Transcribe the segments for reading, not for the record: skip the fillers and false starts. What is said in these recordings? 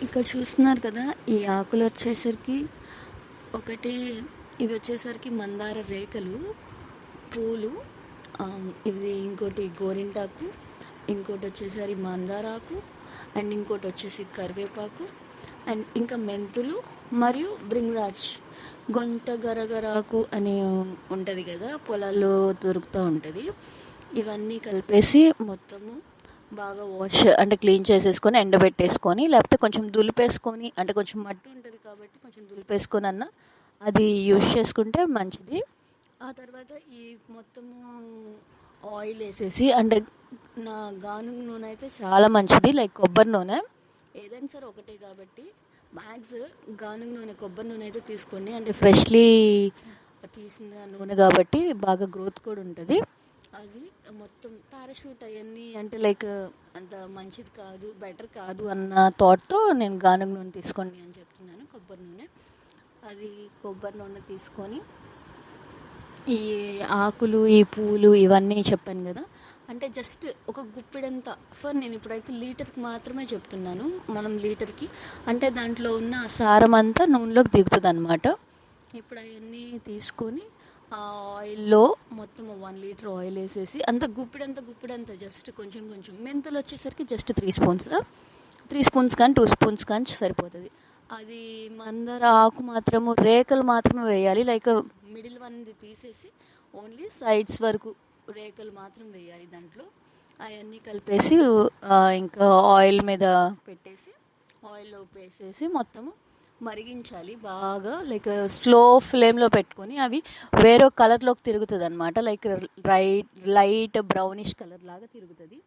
ఇక్కడ చూస్తున్నారు కదా, ఈ ఆకులు వచ్చేసరికి ఒకటి, ఇవి వచ్చేసరికి మందార రేఖలు, పూలు. ఆ, ఇది ఇంకోటి గోరింటాకు, ఇంకోటి వచ్చేసరి మందారాకు, అండ్ ఇంకోటి వచ్చేసి కరివేపాకు, అండ్ ఇంకా మెంతులు మరియు బ్రింగ్రాజ్, గొంట గరగరాకు అని ఉంటుంది కదా, పొలాల్లో దొరుకుతూ ఉంటుంది. ఇవన్నీ కలిపేసి మొత్తము బాగా వాష్ అంటే క్లీన్ చేసేసుకొని ఎండబెట్టేసుకొని, లేకపోతే కొంచెం దులిపేసుకొని, అంటే కొంచెం మట్టి ఉంటుంది కాబట్టి కొంచెం దులిపేసుకొని అన్న అది యూజ్ చేసుకుంటే మంచిది. ఆ తర్వాత ఈ మొత్తము ఆయిల్ వేసేసి, అంటే నా గానుగ నూనె అయితే చాలా మంచిది, లైక్ కొబ్బరి నూనె. ఏదైనా సరే ఒకటే కాబట్టి మ్యాక్స్ గానుగ నూనె, కొబ్బరి నూనె అయితే తీసుకోండి. అంటే ఫ్రెష్లీ తీసిన నూనె కాబట్టి బాగా గ్రోత్ కూడా ఉంటుంది. అది మొత్తం పారాషూట్ అవన్నీ అంటే లైక్ అంత మంచిది కాదు, బెటర్ కాదు అన్న థాట్తో నేను గానుగ నూనె తీసుకోండి అని చెప్తున్నాను, కొబ్బరి నూనె. అది కొబ్బరి నూనె తీసుకొని ఈ ఆకులు, ఈ పూలు ఇవన్నీ చెప్పాను కదా, అంటే జస్ట్ ఒక గుప్పిడంతా. నేను ఇప్పుడైతే లీటర్కి మాత్రమే చెప్తున్నాను. మనం లీటర్కి అంటే దాంట్లో ఉన్న ఆ సారం అంతా నూనెలోకి దిగుతుంది అనమాట. ఇప్పుడు అవన్నీ తీసుకొని ఆ ఆయిల్లో మొత్తం 1 లీటర్ ఆయిల్ వేసేసి, అంత గుప్పిడంతా జస్ట్ కొంచెం కొంచెం. మెంతులు వచ్చేసరికి జస్ట్ 3 స్పూన్స్, 3 స్పూన్స్ కానీ 2 స్పూన్స్ కానీ సరిపోతుంది. అది మందార ఆకు మాత్రము, రేఖలు మాత్రమే వేయాలి, లైక్ మిడిల్ వన్ది తీసేసి ఓన్లీ సైడ్స్ వరకు రేఖలు మాత్రం వేయాలి దాంట్లో. అవన్నీ కలిపేసి ఇంకా ఆయిల్ మీద పెట్టేసి, ఆయిల్లో వేసేసి మొత్తము మరిగించాలి బాగా, లైక్ స్లో ఫ్లేమ్లో పెట్టుకొని. అవి వేరే కలర్లోకి తిరుగుతుంది అనమాట, లైక్ లైట్ బ్రౌనిష్ కలర్ లాగా తిరుగుతుంది.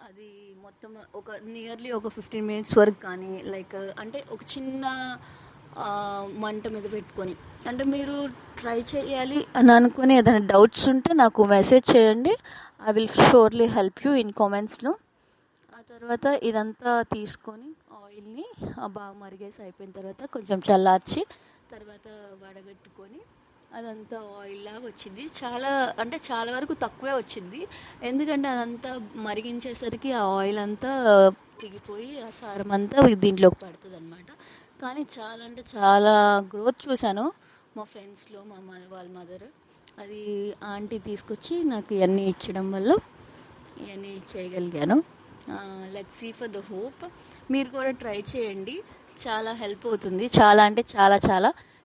అది మొత్తం ఒక నియర్లీ ఒక 15 మినిట్స్ వరకు కానీ, లైక్ అంటే ఒక చిన్న మంట మీద పెట్టుకొని. అంటే మీరు ట్రై చేయాలి అని అనుకుని ఏదైనా డౌట్స్ ఉంటే నాకు మెసేజ్ చేయండి, I will surely help you in కామెంట్స్లో. ఆ తర్వాత ఇదంతా తీసుకొని ఆయిల్ని బాగా మరిగేసి అయిపోయిన తర్వాత కొంచెం చల్లార్చి తర్వాత వడగట్టుకొని అదంతా ఆయిల్ లాగా వచ్చింది. చాలా వరకు తక్కువే వచ్చింది, ఎందుకంటే అదంతా మరిగించేసరికి ఆ ఆయిల్ అంతా దిగిపోయి ఆ సారం అంతా దీంట్లోకి పడుతుంది అనమాట. కానీ చాలా గ్రోత్ చూశాను మా ఫ్రెండ్స్లో. వాళ్ళ మదర్, అది ఆంటీ తీసుకొచ్చి నాకు ఇవన్నీ ఇచ్చడం వల్ల ఇవన్నీ చేయగలిగాను. Let's see for the hope. మీరు కూడా ట్రై చేయండి, చాలా హెల్ప్ అవుతుంది. చాలా అంటే చాలా చాలా